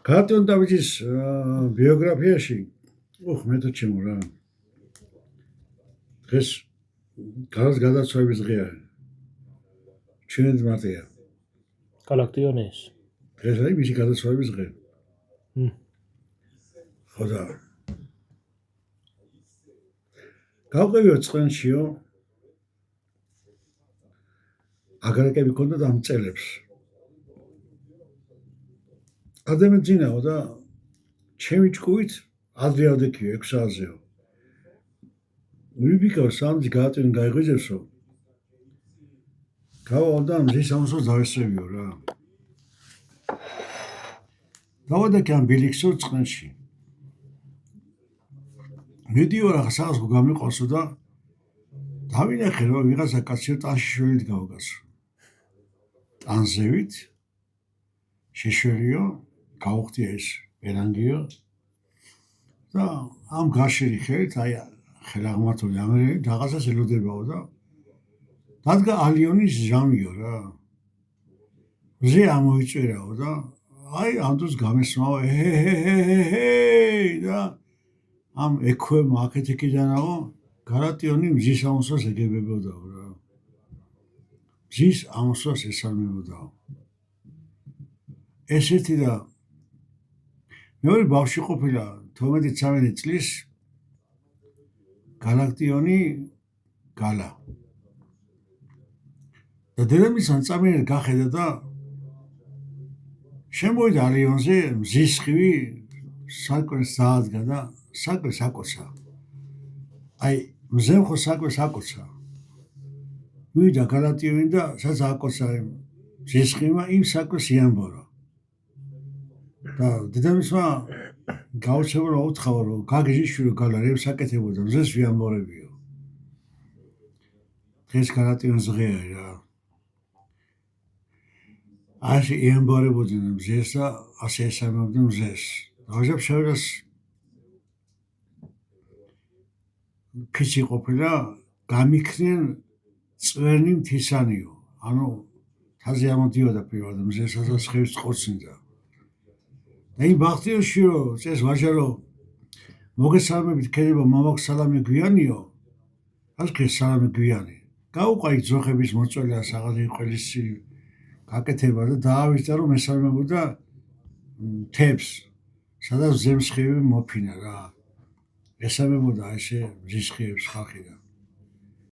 გალატიონ დავითის ბიოგრაფიაში მეთო ჩემო რა დღეს გადაცვების დღეა ჩვენ მარტია გალაქტიონის დღეს არის მისი გადაცვების დღე ხოდა გავყევიო წყენშიო აგარაკები ქონდა ამ წელებს ადამიანი ძინაო და ჩემი ჭკუით ადრე ავდექიო 6 საათზეო ვიბიკავ სამძი გალატიონი გაიღვიძებსო გავავდა მზის ამოსოს დავესწრებიო რა დავადექი ამ ბილიქსო წყენში მედიო რაღაც სახლს გამიყვანსო და დავინახე რომ ვიღაცა კაცი ტანში შველით გავგასო ტანზევით შეშველიო გავხდია ეს ერანგიო და ამ გაშერი ხელით აი ხელაღმართული ამერები რაღაცას ელოდებაო და დადგა ალიონის ჟამიო რა ზე ამოიწვირაო და აი ამ დროს გამესმაო და ამ ექვემ აქეთიკიდანაო გალატიონი მზის ამოსოს ეგებებოდაო რა მზის ამოსოს ესალმებოდაო ესეთი და მეორე ბავშვი ყოფილა 12-13 წლის გალაქტიონი გალა და დედამისთან წამიერად გახედა და შემოვიდა ალიონზე მზის სხივი საკვებს დაადგა და საკვებს აკოცა აი მზემ ხო საკვებს აკოცა მივიდა გალატიონი და სადაც აკოცა მზის სხივმა იმ საკვებს იამბორა და დედამისმა გაუჩებოდა უთხრა რომ გაგიჟიშვიო გალა რებს აკეთებოდა მზეს ვიამბორებიო დღეს გალატიონის დღეა რა ასე იამბორებოდნენ მზეს და ასე ესალმებდნენ მზეს დავჟებ შევიდას ფიცი ყოფილა გამიქრნენ წვერნი მთისანიო ანუ თაზე ამოდიოდა პირველად მზესაც ხევს წყორცინდა და იმ ბახტიოში რომ წეს ვაჟარო მოგესალმებით ქედება მამაკ სალამი გვიანიო ასკე სალამი გვიანი გაუყაი ძოხების მოწველა საღაზი ყველისი გაკეთება და დაავიწყდა რომ ესალმებოდა თებს სადაც ზემსხივი მოფინა რა ესალმებოდა ესე მზის ხიებს ხალხი და